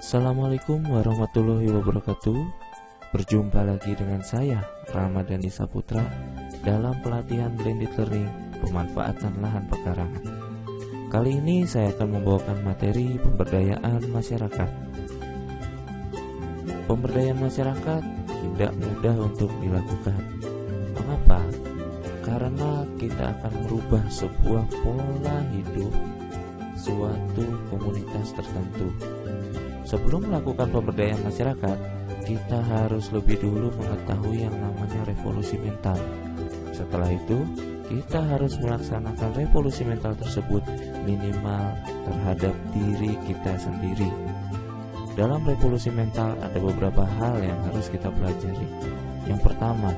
Assalamualaikum warahmatullahi wabarakatuh. Berjumpa lagi dengan saya, Ramadhani Saputra, dalam pelatihan Blended Learning pemanfaatan lahan pekarangan. Kali ini saya akan membawakan materi pemberdayaan masyarakat. Pemberdayaan masyarakat tidak mudah untuk dilakukan. Mengapa? Karena kita akan merubah sebuah pola hidup suatu komunitas tertentu. Sebelum melakukan pemberdayaan masyarakat, kita harus lebih dulu mengetahui yang namanya revolusi mental. Setelah itu, kita harus melaksanakan revolusi mental tersebut minimal terhadap diri kita sendiri. Dalam revolusi mental ada beberapa hal yang harus kita pelajari. Yang pertama,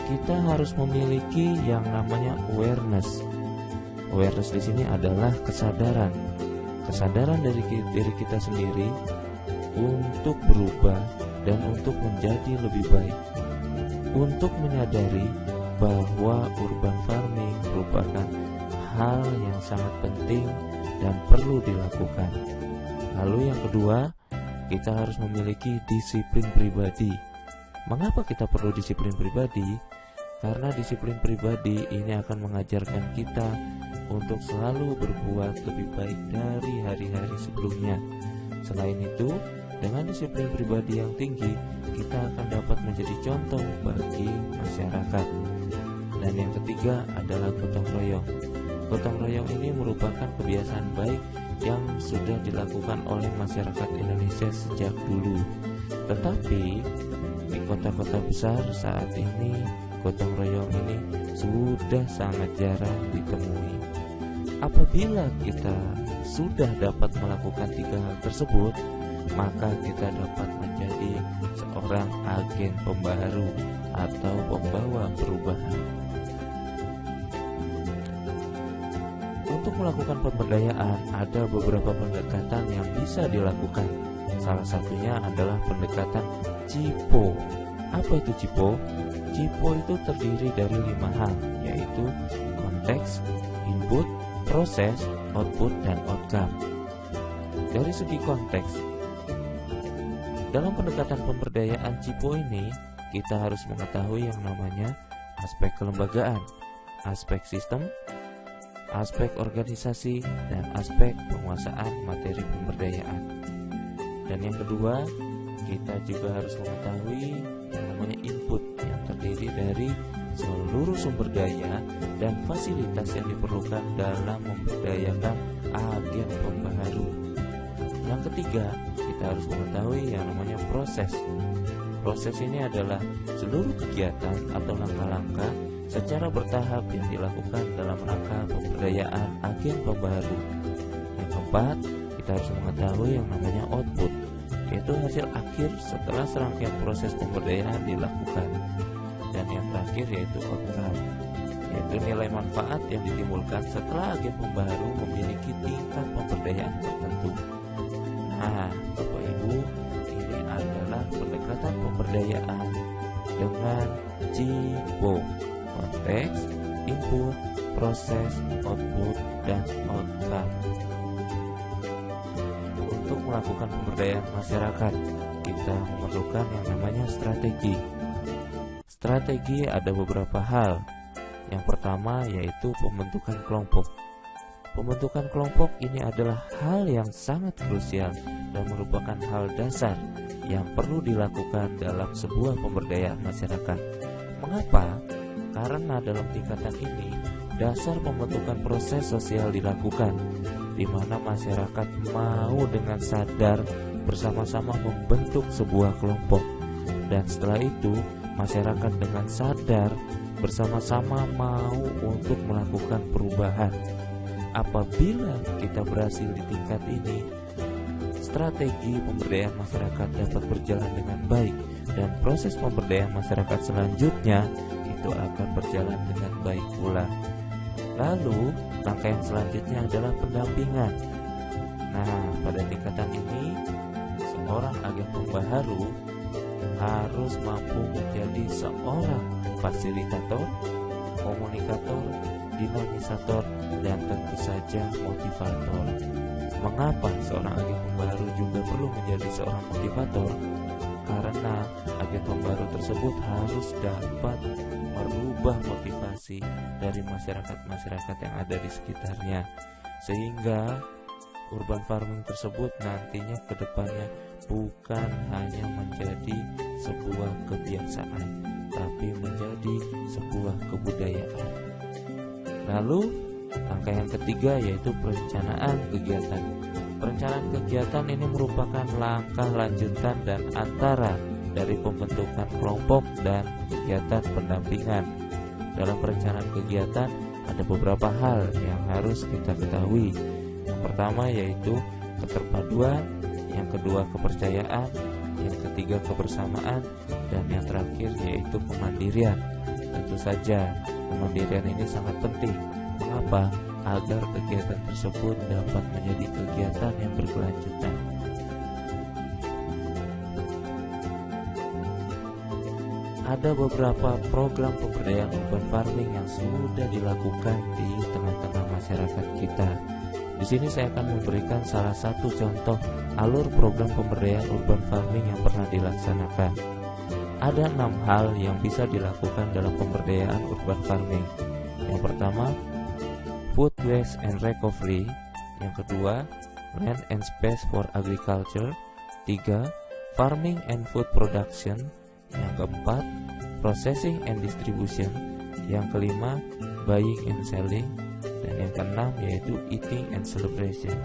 kita harus memiliki yang namanya awareness. Awareness di sini adalah kesadaran dari diri kita sendiri untuk berubah dan untuk menjadi lebih baik, untuk menyadari bahwa urban farming merupakan hal yang sangat penting dan perlu dilakukan. Lalu yang kedua, kita harus memiliki disiplin pribadi. Mengapa kita perlu disiplin pribadi? Karena disiplin pribadi ini akan mengajarkan kita untuk selalu berbuat lebih baik dari hari-hari sebelumnya. Selain itu, dengan disiplin pribadi yang tinggi, kita akan dapat menjadi contoh bagi masyarakat. Dan yang ketiga adalah gotong royong. Gotong royong ini merupakan kebiasaan baik yang sudah dilakukan oleh masyarakat Indonesia sejak dulu. Tetapi di kota-kota besar saat ini, gotong royong ini sudah sangat jarang ditemui. Apabila kita sudah dapat melakukan tiga hal tersebut, maka kita dapat menjadi seorang agen pembaharu atau pembawa perubahan. Untuk melakukan pemberdayaan, ada beberapa pendekatan yang bisa dilakukan. Salah satunya adalah pendekatan CIPO. Apa itu CIPO? CIPO itu terdiri dari 5 hal, yaitu konteks, input, proses, output, dan outcome. Dari segi konteks, dalam pendekatan pemberdayaan CIPO ini, kita harus mengetahui yang namanya aspek kelembagaan, aspek sistem, aspek organisasi, dan aspek penguasaan materi pemberdayaan. Dan yang kedua, kita juga harus mengetahui yang namanya input, yang terdiri dari seluruh sumber daya dan fasilitas yang diperlukan dalam memberdayakan agen pembaharu. Yang ketiga, kita harus mengetahui yang namanya proses. Proses ini adalah seluruh kegiatan atau langkah-langkah secara bertahap yang dilakukan dalam rangka pemberdayaan agen pembaharu. Yang keempat, kita harus mengetahui yang namanya output, yaitu hasil akhir setelah serangkaian proses pemberdayaan dilakukan. Dan yang terakhir yaitu outcome, yaitu nilai manfaat yang ditimbulkan setelah agen pembaharu memiliki tingkat pemberdayaan tertentu. Nah, Bapak Ibu, ini adalah pendekatan pemberdayaan dengan CIPO: konteks, input, proses, output, dan outcome. Untuk melakukan pemberdayaan masyarakat, kita memerlukan yang namanya strategi. Strategi ada beberapa hal. Yang pertama yaitu pembentukan kelompok. Pembentukan kelompok ini adalah hal yang sangat krusial dan merupakan hal dasar yang perlu dilakukan dalam sebuah pemberdayaan masyarakat. Mengapa? Karena dalam tingkatan ini, dasar pembentukan proses sosial dilakukan, di mana masyarakat mau dengan sadar bersama-sama membentuk sebuah kelompok. Dan setelah itu, masyarakat dengan sadar bersama-sama mau untuk melakukan perubahan. Apabila kita berhasil di tingkat ini, strategi pemberdayaan masyarakat dapat berjalan dengan baik, dan proses pemberdayaan masyarakat selanjutnya itu akan berjalan dengan baik pula. Lalu, langkah yang selanjutnya adalah pendampingan. Nah, pada tingkatan ini, seorang agen pembaharu harus mampu menjadi seorang fasilitator, komunikator, dinamisator, dan tentu saja motivator. Mengapa seorang agen pembaru juga perlu menjadi seorang motivator? Karena agen pembaru tersebut harus dapat merubah motivasi dari masyarakat-masyarakat yang ada di sekitarnya, sehingga urban farming tersebut nantinya ke depannya bukan hanya menjadi sebuah kebiasaan, tapi menjadi sebuah kebudayaan. Lalu langkah yang ketiga yaitu perencanaan kegiatan. Perencanaan kegiatan ini merupakan langkah lanjutan dan antara dari pembentukan kelompok dan kegiatan pendampingan. Dalam perencanaan kegiatan ada beberapa hal yang harus kita ketahui. Yang pertama yaitu keterpaduan, yang kedua kepercayaan, yang ketiga kebersamaan, dan yang terakhir yaitu kemandirian. Tentu saja kemandirian ini sangat penting. Mengapa? Agar kegiatan tersebut dapat menjadi kegiatan yang berkelanjutan. Ada beberapa program pemberdayaan urban farming yang sudah dilakukan di tengah-tengah masyarakat kita. Di sini saya akan memberikan salah satu contoh alur program pemberdayaan urban farming yang pernah dilaksanakan. Ada 6 hal yang bisa dilakukan dalam pemberdayaan urban farming. Yang pertama, food waste and recovery. Yang kedua, land and space for agriculture. 3, farming and food production. Yang keempat, processing and distribution. Yang kelima, buying and selling. Dan yang keenam yaitu eating and celebration.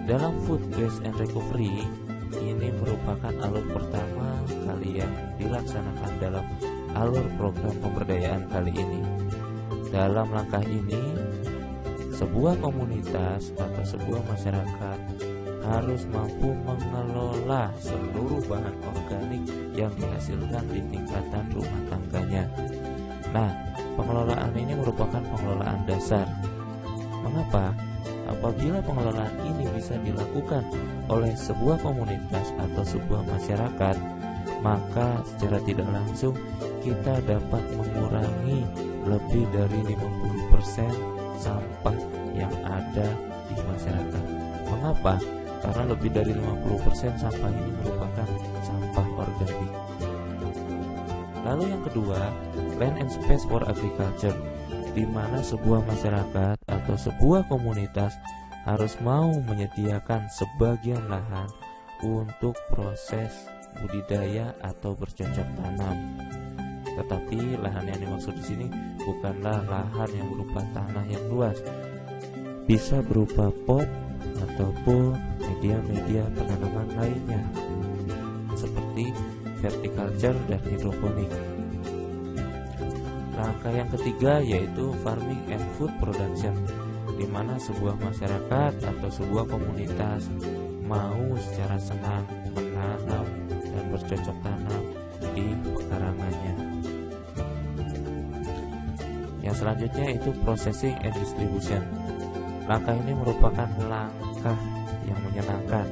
Dalam food waste and recovery, ini merupakan alur pertama kali yang dilaksanakan dalam alur program pemberdayaan kali ini. Dalam langkah ini, sebuah komunitas atau sebuah masyarakat harus mampu mengelola seluruh bahan organik yang dihasilkan di tingkatan rumah tangganya. Nah, pengelolaan ini merupakan pengelolaan dasar. Mengapa? Apabila pengelolaan ini bisa dilakukan oleh sebuah komunitas atau sebuah masyarakat, maka secara tidak langsung kita dapat mengurangi lebih dari 50% sampah yang ada di masyarakat. Mengapa? Karena lebih dari 50% sampah ini merupakan sampah organik. Lalu yang kedua, land and space for agriculture, di mana sebuah masyarakat atau sebuah komunitas harus mau menyediakan sebagian lahan untuk proses budidaya atau bercocok tanam. Tetapi lahan yang dimaksud di sini bukanlah lahan yang berupa tanah yang luas, bisa berupa pot ataupun media-media penanaman lainnya seperti verticulture dan hidroponik. Langkah yang ketiga yaitu farming and food production, di mana sebuah masyarakat atau sebuah komunitas mau secara senang menanam dan bercocok tanam di pekarangannya. Yang selanjutnya itu processing and distribution. Langkah ini merupakan langkah yang menyenangkan.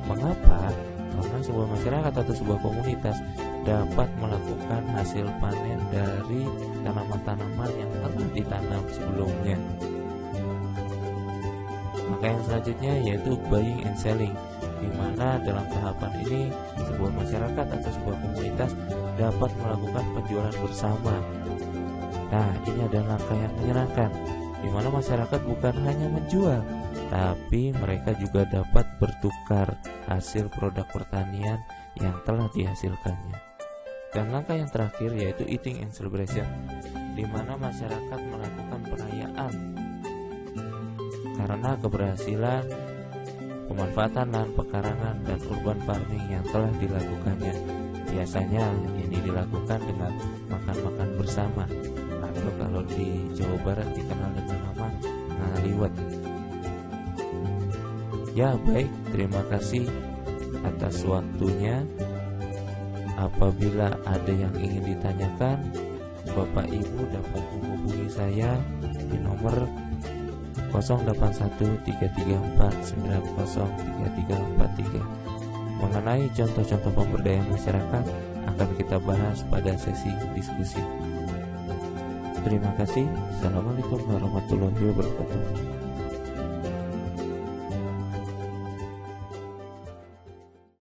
Mengapa? Karena sebuah masyarakat atau sebuah komunitas dapat melakukan hasil panen dari tanaman-tanaman yang telah ditanam sebelumnya. Maka yang selanjutnya yaitu buying and selling, di mana dalam tahapan ini sebuah masyarakat atau sebuah komunitas dapat melakukan penjualan bersama. Nah, ini adalah langkah yang menyenangkan, di mana masyarakat bukan hanya menjual, tapi mereka juga dapat bertukar hasil produk pertanian yang telah dihasilkannya. Dan langkah yang terakhir yaitu eating and celebration, di mana masyarakat melakukan perayaan karena keberhasilan pemanfaatan lahan pekarangan dan urban farming yang telah dilakukannya. Biasanya ini dilakukan dengan makan-makan bersama, atau kalau di Jawa Barat dikenal dengan nama ngaliwet. Ya baik, terima kasih atas waktunya. Apabila ada yang ingin ditanyakan, Bapak Ibu dapat menghubungi saya di nomor 081334903343. Mengenai contoh-contoh pemberdayaan masyarakat akan kita bahas pada sesi diskusi. Terima kasih. Assalamualaikum warahmatullahi wabarakatuh.